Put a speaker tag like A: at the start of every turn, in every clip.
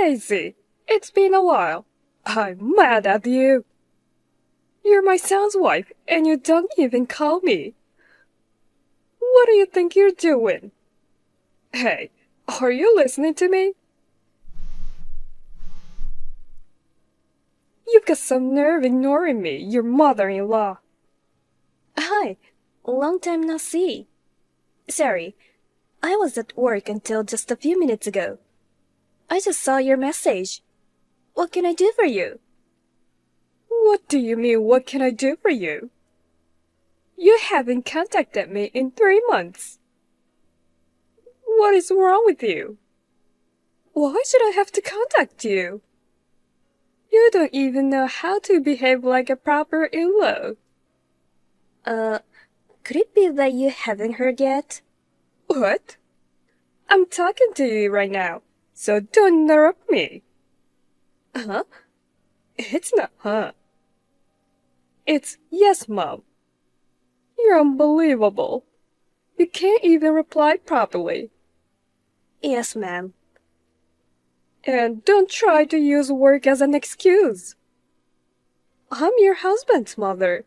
A: Daisy, it's been a while. I'm mad at you. You're my son's wife, and you don't even call me. What do you think you're doing? Hey, are you listening to me? You've got some nerve ignoring me, your mother-in-law.
B: Hi, long time no see. Sorry, I was at work until just a few minutes ago. I just saw your message. What can I do for you?
A: What do you mean, what can I do for you? You haven't contacted me in 3 months. What is wrong with you? Why should I have to contact you? You don't even know how to behave like a proper in-law.
B: Could it be that you haven't heard yet?
A: What? I'm talking to you right now, so don't interrupt me.
B: Huh?
A: It's not huh. It's yes, Mom. You're unbelievable. You can't even reply properly.
B: Yes, ma'am.
A: And don't try to use work as an excuse. I'm your husband's mother.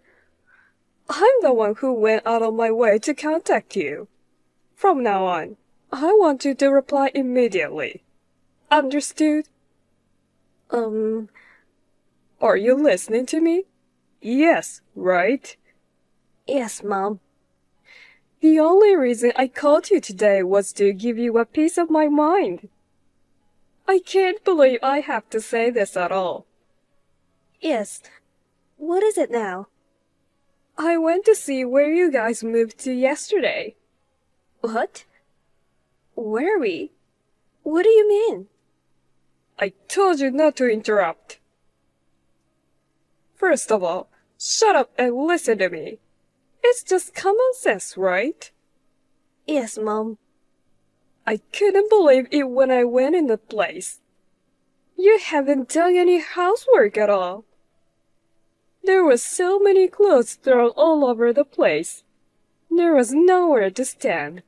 A: I'm the one who went out of my way to contact you. From now on, I want you to reply immediately. Understood? Are you listening to me? Yes, right?
B: Yes, Mom.
A: The only reason I called you today was to give you a piece of my mind. I can't believe I have to say this at all.
B: Yes. What is it now?
A: I went to see where you guys moved to yesterday.
B: What? Where are we? What do you mean?
A: I told you not to interrupt. First of all, shut up and listen to me. It's just common sense, right?
B: Yes, Mom.
A: I couldn't believe it when I went in the place. You haven't done any housework at all. There were so many clothes thrown all over the place. There was nowhere to stand.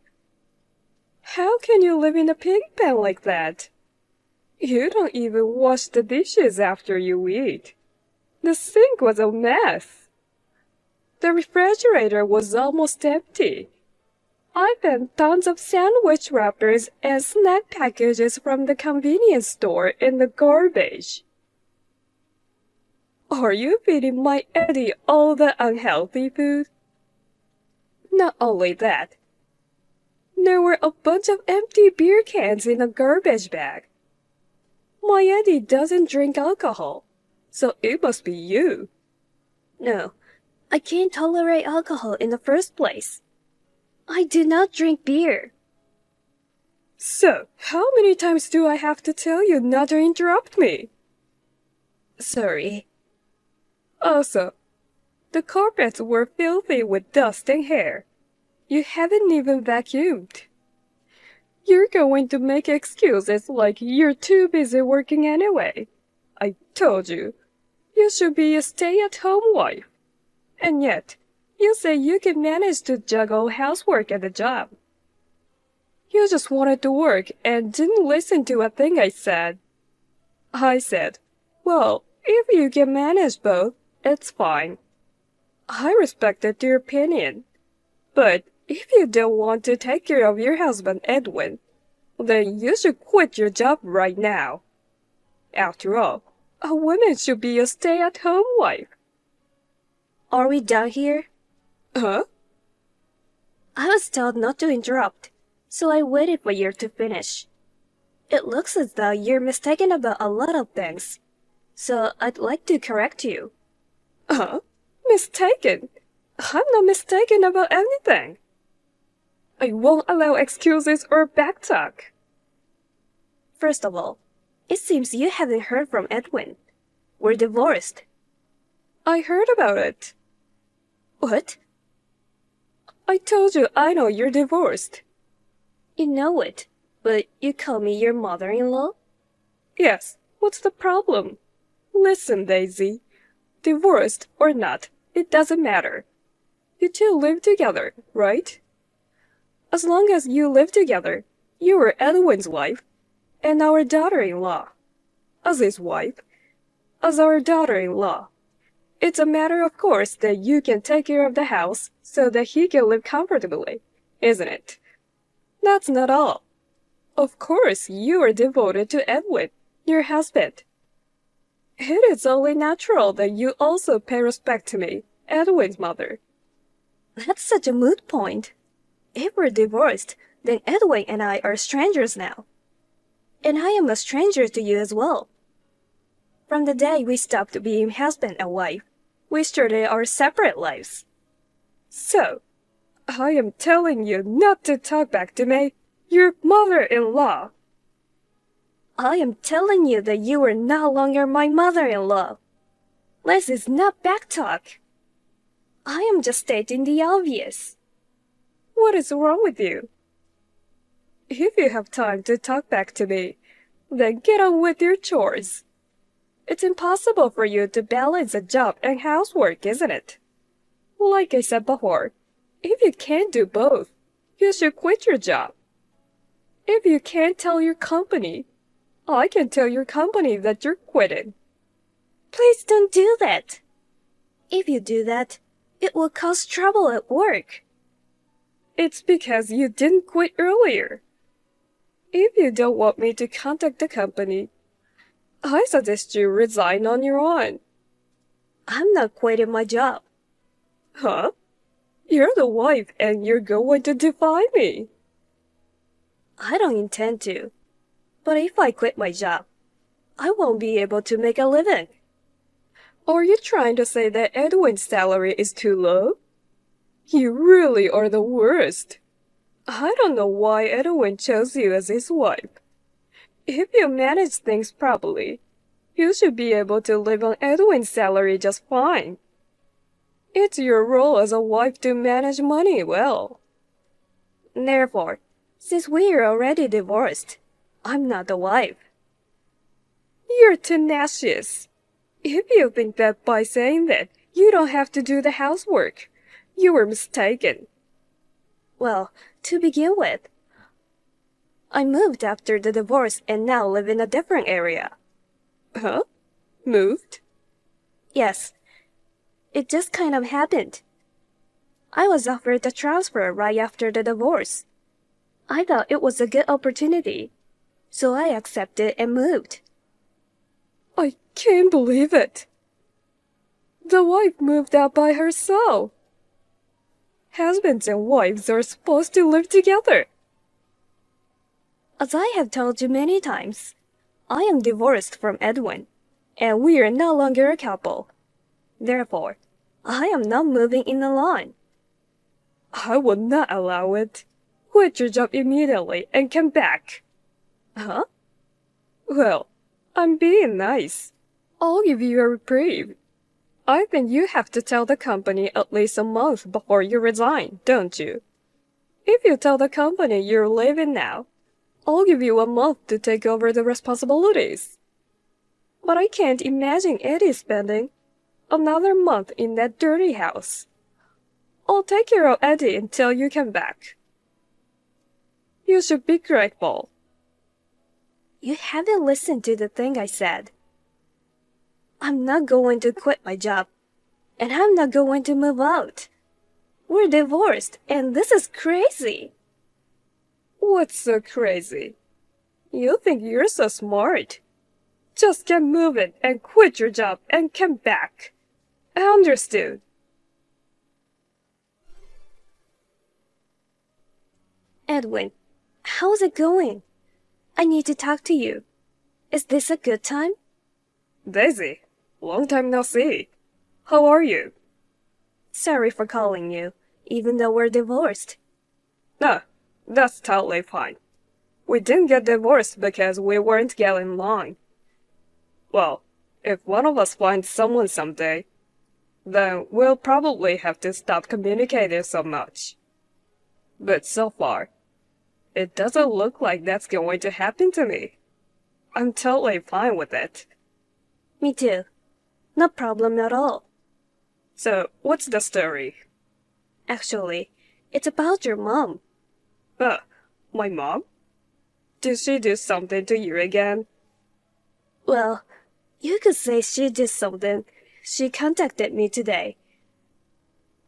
A: How can you live in a pig pen like that? You don't even wash the dishes after you eat. The sink was a mess. The refrigerator was almost empty. I found tons of sandwich wrappers and snack packages from the convenience store in the garbage. Are you feeding my Eddie all the unhealthy food? Not only that, there were a bunch of empty beer cans in a garbage bag. My Eddie doesn't drink alcohol, so it must be you.
B: No, I can't tolerate alcohol in the first place. I do not drink beer.
A: So, how many times do I have to tell you not to interrupt me?
B: Sorry.
A: Also, the carpets were filthy with dust and hair. You haven't even vacuumed. You're going to make excuses like you're too busy working anyway. I told you, you should be a stay-at-home wife. And yet, you say you can manage to juggle housework and a job. You just wanted to work and didn't listen to a thing I said. I said, well, if you can manage both, it's fine. I respected your opinion. But if you don't want to take care of your husband, Edwin, then you should quit your job right now. After all, a woman should be a stay-at-home wife.
B: Are we done here?
A: Huh?
B: I was told not to interrupt, so I waited for you to finish. It looks as though you're mistaken about a lot of things, so I'd like to correct you.
A: Huh? Mistaken? I'm not mistaken about anything. I won't allow excuses or backtalk.
B: First of all, it seems you haven't heard from Edwin. We're divorced.
A: I heard about it.
B: What?
A: I told you I know you're divorced.
B: You know it, but you call me your mother-in-law?
A: Yes, what's the problem? Listen, Daisy. Divorced or not, it doesn't matter. You two live together, right? As long as you live together, you are Edwin's wife and our daughter-in-law. as his wife, as our daughter-in-law. It's a matter of course that you can take care of the house so that he can live comfortably, isn't it? That's not all. Of course, you are devoted to Edwin, your husband. It is only natural that you also pay respect to me, Edwin's mother.
B: That's such a moot point. If we're divorced, then Edwin and I are strangers now. And I am a stranger to you as well. From the day we stopped being husband and wife, we started our separate lives.
A: So, I am telling you not to talk back to me, your mother-in-law.
B: I am telling you that you are no longer my mother-in-law. This is not backtalk. I am just stating the obvious.
A: What is wrong with you? If you have time to talk back to me, then get on with your chores. It's impossible for you to balance a job and housework, isn't it? Like I said before, if you can't do both, you should quit your job. If you can't tell your company, I can tell your company that you're quitting.
B: Please don't do that. If you do that, it will cause trouble at work.
A: It's because you didn't quit earlier. If you don't want me to contact the company, I suggest you resign on your own.
B: I'm not quitting my job.
A: Huh? You're the wife and you're going to defy me.
B: I don't intend to. But if I quit my job, I won't be able to make a living.
A: Are you trying to say that Edwin's salary is too low? You really are the worst. I don't know why Edwin chose you as his wife. If you manage things properly, you should be able to live on Edwin's salary just fine. It's your role as a wife to manage money well.
B: Therefore, since we are already divorced, I'm not the wife.
A: You're tenacious. If you think that by saying that you don't have to do the housework, you were mistaken.
B: Well, to begin with, I moved after the divorce and now live in a different area.
A: Huh? Moved?
B: Yes. It just kind of happened. I was offered a transfer right after the divorce. I thought it was a good opportunity, so I accepted and moved.
A: I can't believe it. The wife moved out by herself. Husbands and wives are supposed to live together.
B: As I have told you many times, I am divorced from Edwin, and we are no longer a couple. Therefore, I am not moving in alone.
A: I will not allow it. Quit your job immediately and come back.
B: Huh?
A: Well, I'm being nice. I'll give you a reprieve. I think you have to tell the company at least a month before you resign, don't you? If you tell the company you're leaving now, I'll give you a month to take over the responsibilities. But I can't imagine Eddie spending another month in that dirty house. I'll take care of Eddie until you come back. You should be grateful.
B: You haven't listened to the thing I said. I'm not going to quit my job, and I'm not going to move out. We're divorced, and this is crazy.
A: What's so crazy? You think you're so smart. Just get moving and quit your job and come back. Understood.
B: Edwin, how's it going? I need to talk to you. Is this a good time?
A: Daisy, long time no see. How are you?
B: Sorry for calling you, even though we're divorced.
A: No, that's totally fine. We didn't get divorced because we weren't getting along. Well, if one of us finds someone someday, then we'll probably have to stop communicating so much. But so far, it doesn't look like that's going to happen to me. I'm totally fine with it.
B: Me too. No problem at all.
A: So, what's the story?
B: Actually, it's about your mom.
A: My mom? Did she do something to you again?
B: Well, you could say she did something. She contacted me today.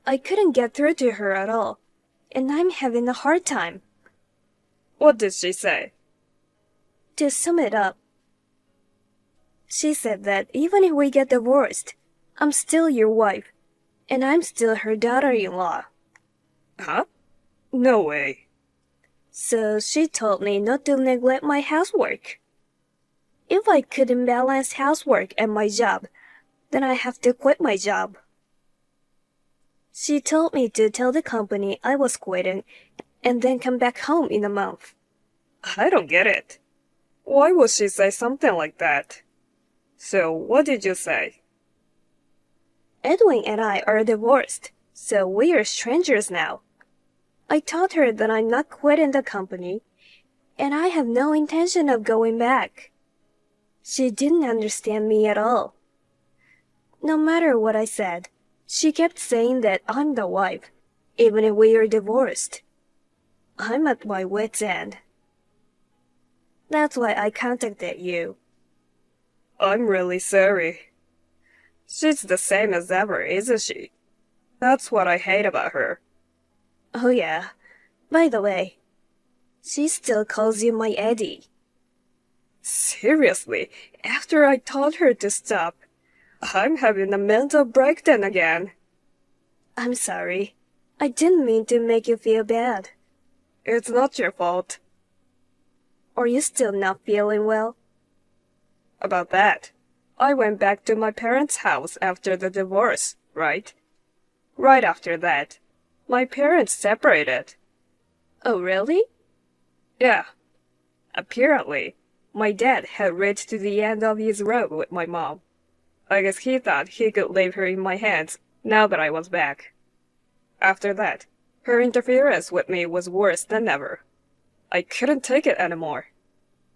B: I couldn't get through to her at all, and I'm having a hard time.
A: What did she say?
B: To sum it up, she said that even if we get divorced, I'm still your wife, and I'm still her daughter-in-law.
A: Huh? No way.
B: So she told me not to neglect my housework. If I couldn't balance housework and my job, then I have to quit my job. She told me to tell the company I was quitting and then come back home in a month.
A: I don't get it. Why would she say something like that? So, what did you say?
B: Edwin and I are divorced, so we are strangers now. I told her that I'm not quitting the company, and I have no intention of going back. She didn't understand me at all. No matter what I said, she kept saying that I'm the wife, even if we are divorced. I'm at my wit's end. That's why I contacted you.
A: I'm really sorry. She's the same as ever, isn't she? That's what I hate about her.
B: Oh yeah, by the way, she still calls you my Eddie.
A: Seriously, after I told her to stop, I'm having a mental breakdown again.
B: I'm sorry. I didn't mean to make you feel bad.
A: It's not your fault.
B: Are you still not feeling well?
A: About that, I went back to my parents' house after the divorce, right? Right after that, my parents separated.
B: Oh, really?
A: Yeah. Apparently, my dad had reached to the end of his rope with my mom. I guess he thought he could leave her in my hands now that I was back. After that, her interference with me was worse than ever. I couldn't take it anymore.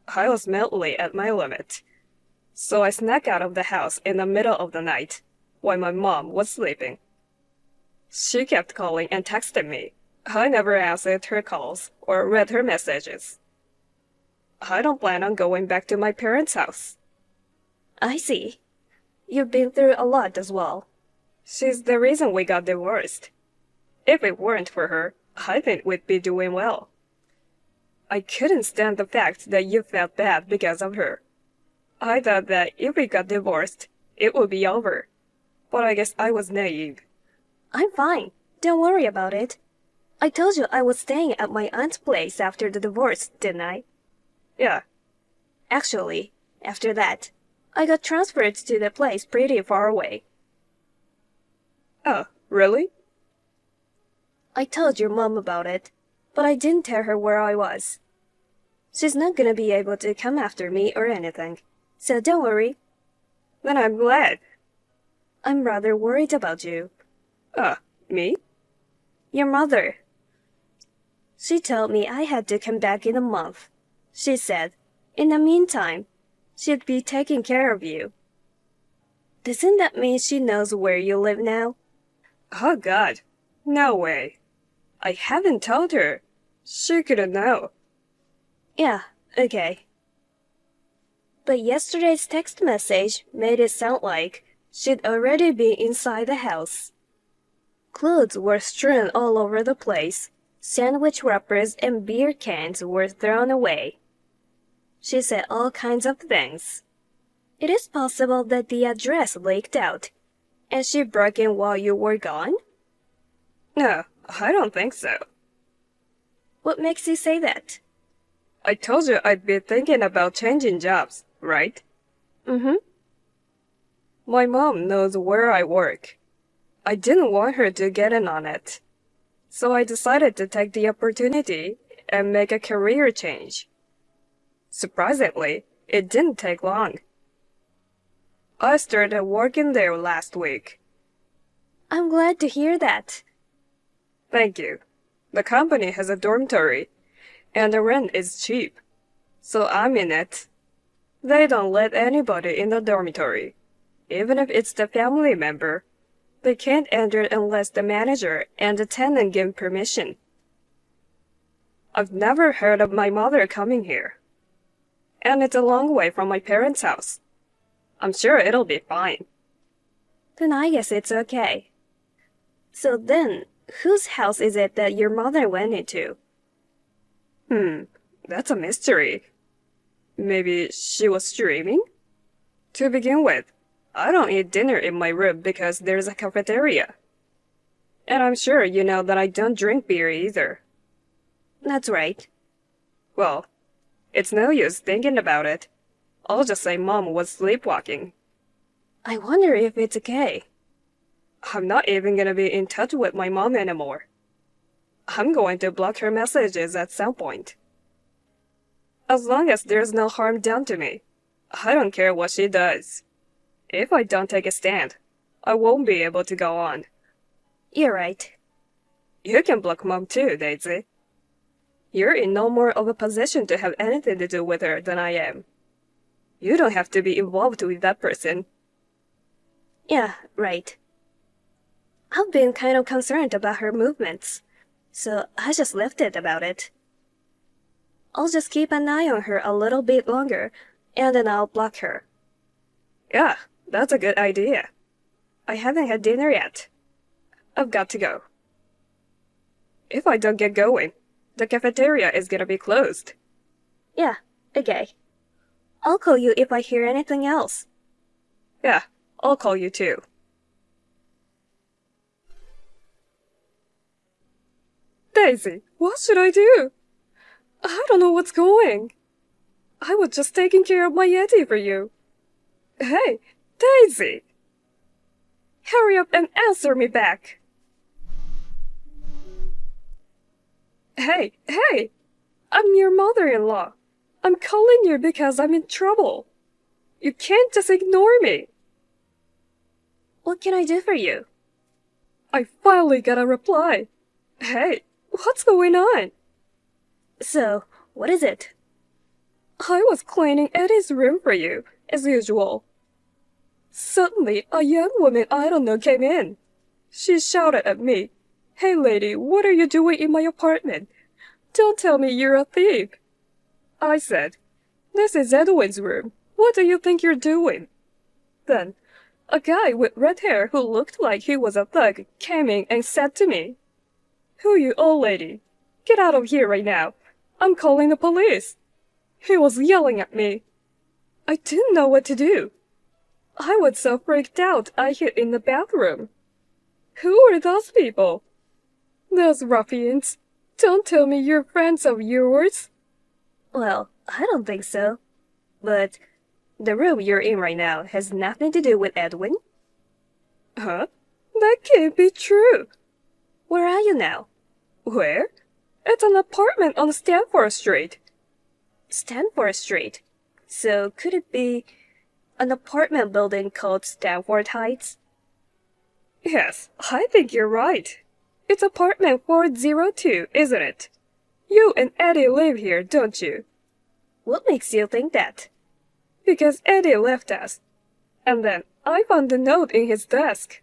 A: I was mentally at my limit. So I snuck out of the house in the middle of the night, while my mom was sleeping. She kept calling and texting me. I never answered her calls or read her messages. I don't plan on going back to my parents' house.
B: I see. You've been through a lot as well.
A: She's the reason we got divorced. If it weren't for her, I think we'd be doing well. I couldn't stand the fact that you felt bad because of her. I thought that if we got divorced, it would be over. But I guess I was naive.
B: I'm fine. Don't worry about it. I told you I was staying at my aunt's place after the divorce, didn't I?
A: Yeah.
B: Actually, after that, I got transferred to the place pretty far away.
A: Oh, really?
B: I told your mom about it, but I didn't tell her where I was. She's not gonna be able to come after me or anything, so don't worry.
A: Then I'm glad.
B: I'm rather worried about you.
A: Me?
B: Your mother. She told me I had to come back in a month. She said, in the meantime, she'd be taking care of you. Doesn't that mean she knows where you live now?
A: Oh God, no way. I haven't told her. She couldn't know.
B: Yeah, okay. But yesterday's text message made it sound like she'd already been inside the house. Clothes were strewn all over the place. Sandwich wrappers and beer cans were thrown away. She said all kinds of things. It is possible that the address leaked out, and she broke in while you were gone?
A: No, I don't think so.
B: What makes you say that?
A: I told you I'd be thinking about changing jobs, right?
B: Mm-hmm.
A: My mom knows where I work. I didn't want her to get in on it. So I decided to take the opportunity and make a career change. Surprisingly, it didn't take long. I started working there last week.
B: I'm glad to hear that.
A: Thank you. The company has a dormitory, and the rent is cheap. So I'm in it. They don't let anybody in the dormitory, even if it's the family member. They can't enter unless the manager and the tenant give permission. I've never heard of my mother coming here. And it's a long way from my parents' house. I'm sure it'll be fine.
B: Then I guess it's okay. So then, whose house is it that your mother went into?
A: That's a mystery. Maybe she was streaming? To begin with, I don't eat dinner in my room because there's a cafeteria. And I'm sure you know that I don't drink beer either.
B: That's right.
A: Well, it's no use thinking about it. I'll just say Mom was sleepwalking.
B: I wonder if it's okay.
A: I'm not even gonna be in touch with my mom anymore. I'm going to block her messages at some point. As long as there's no harm done to me, I don't care what she does. If I don't take a stand, I won't be able to go on.
B: You're right.
A: You can block Mom too, Daisy. You're in no more of a position to have anything to do with her than I am. You don't have to be involved with that person.
B: Yeah, right. I've been kind of concerned about her movements, so I just left it about it. I'll just keep an eye on her a little bit longer, and then I'll block her.
A: Yeah, that's a good idea. I haven't had dinner yet. I've got to go. If I don't get going, the cafeteria is gonna be closed.
B: Yeah, okay. I'll call you if I hear anything else.
A: Yeah, I'll call you too. Daisy, what should I do? I don't know what's going. I was just taking care of my Yeti for you. Hey, Daisy! Hurry up and answer me back. Hey, I'm your mother-in-law. I'm calling you because I'm in trouble. You can't just ignore me.
B: What can I do for you?
A: I finally got a reply. Hey, what's going on?
B: So, what is it?
A: I was cleaning Eddie's room for you, as usual. Suddenly, a young woman I don't know came in. She shouted at me, "Hey lady, what are you doing in my apartment? Don't tell me you're a thief." I said, "This is Edwin's room. What do you think you're doing?" Then, a guy with red hair who looked like he was a thug came in and said to me, "Who you old lady? Get out of here right now. I'm calling the police." He was yelling at me. I didn't know what to do. I was so freaked out I hid in the bathroom. Who are those people? Those ruffians. Don't tell me you're friends of yours.
B: Well, I don't think so. But the room you're in right now has nothing to do with Edwin.
A: Huh? That can't be true.
B: Where are you now?
A: Where? It's an apartment on Stanford Street.
B: Stanford Street. So could it be an apartment building called Stanford Heights?
A: Yes, I think you're right. It's apartment 402, isn't it? You and Eddie live here, don't you?
B: What makes you think that?
A: Because Eddie left us. And then I found the note in his desk.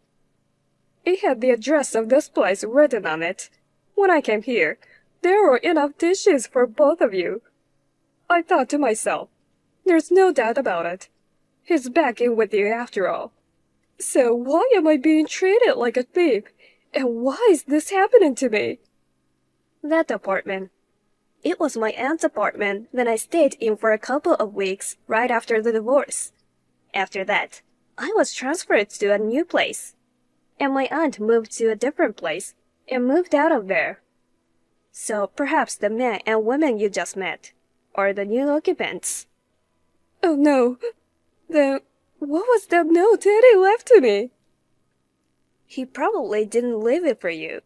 A: It had the address of this place written on it. When I came here, there were enough dishes for both of you. I thought to myself, there's no doubt about it. He's back in with you after all. So why am I being treated like a thief? And why is this happening to me?
B: That apartment. It was my aunt's apartment that I stayed in for a couple of weeks right after the divorce. After that, I was transferred to a new place. And my aunt moved to a different place and moved out of there. So perhaps the men and women you just met are the new occupants.
A: Oh no. Then what was that note Eddie left to me?
B: He probably didn't leave it for you.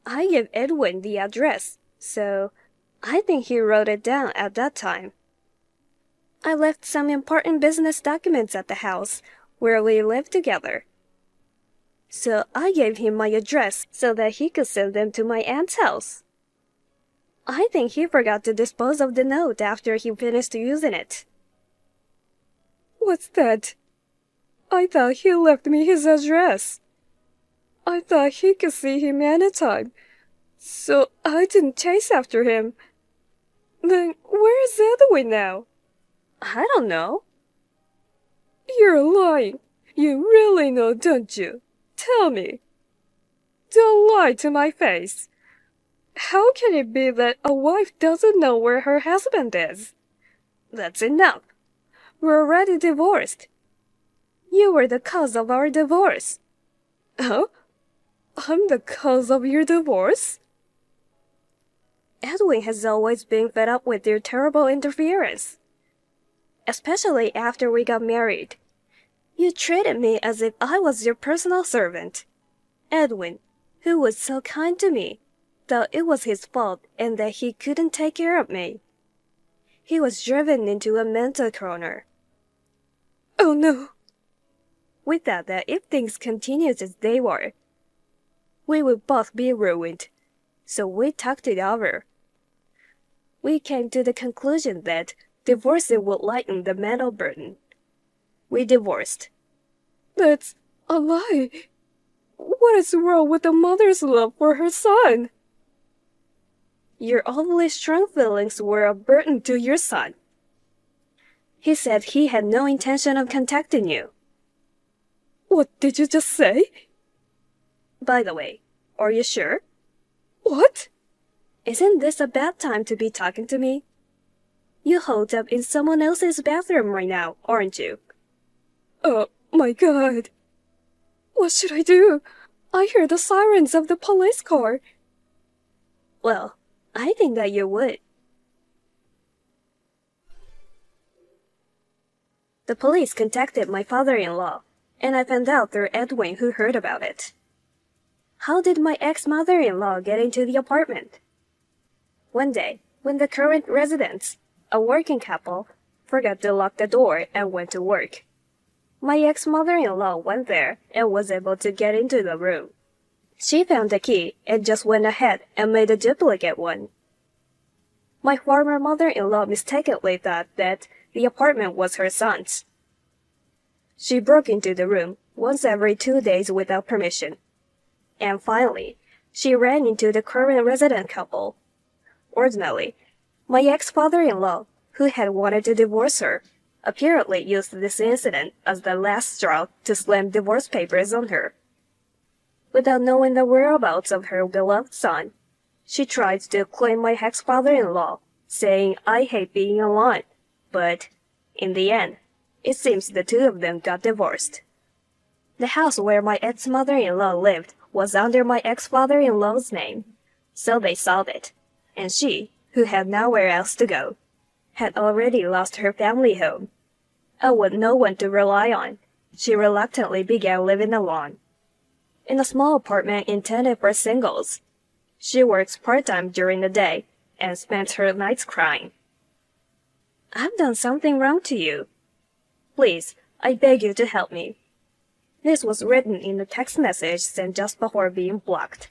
B: I gave Edwin the address, so I think he wrote it down at that time. I left some important business documents at the house where we lived together. So I gave him my address so that he could send them to my aunt's house. I think he forgot to dispose of the note after he finished using it.
A: What's that? I thought he left me his address. I thought he could see him anytime, so I didn't chase after him. Then where is Edwin now?
B: I don't know.
A: You're lying. You really know, don't you? Tell me. Don't lie to my face. How can it be that a wife doesn't know where her husband is? That's enough. We're already divorced. You were the cause of our divorce. Huh? I'm the cause of your divorce?
B: Edwin has always been fed up with your terrible interference. Especially after we got married. You treated me as if I was your personal servant. Edwin, who was so kind to me, thought it was his fault and that he couldn't take care of me. He was driven into a mental corner.
A: Oh no.
B: We thought that if things continued as they were, we would both be ruined, so we talked it over. We came to the conclusion that divorcing would lighten the mental burden. We divorced.
A: That's a lie. What is wrong with a mother's love for her son?
B: Your overly strong feelings were a burden to your son. He said he had no intention of contacting you.
A: What did you just say?
B: By the way, are you sure?
A: What?
B: Isn't this a bad time to be talking to me? You holed up in someone else's bathroom right now, aren't you?
A: Oh my God. What should I do? I hear the sirens of the police car.
B: Well, I think that you would. The police contacted my father-in-law, and I found out through Edwin who heard about it. How did my ex-mother-in-law get into the apartment? One day, when the current residents, a working couple, forgot to lock the door and went to work, my ex-mother-in-law went there and was able to get into the room. She found the key and just went ahead and made a duplicate one. My former mother-in-law mistakenly thought that the apartment was her son's. She broke into the room once every 2 days without permission. And finally, she ran into the current resident couple. Ordinarily, my ex-father-in-law, who had wanted to divorce her, apparently used this incident as the last straw to slam divorce papers on her. Without knowing the whereabouts of her beloved son, she tried to claim my ex-father-in-law, saying I hate being alone, but, in the end, it seems the two of them got divorced. The house where my ex-mother-in-law lived was under my ex-father-in-law's name, so they sold it, and she, who had nowhere else to go, had already lost her family home. And with no one to rely on, she reluctantly began living alone. In a small apartment intended for singles, she works part-time during the day and spends her nights crying. I've done something wrong to you. Please, I beg you to help me. This was written in a text message sent just before being blocked.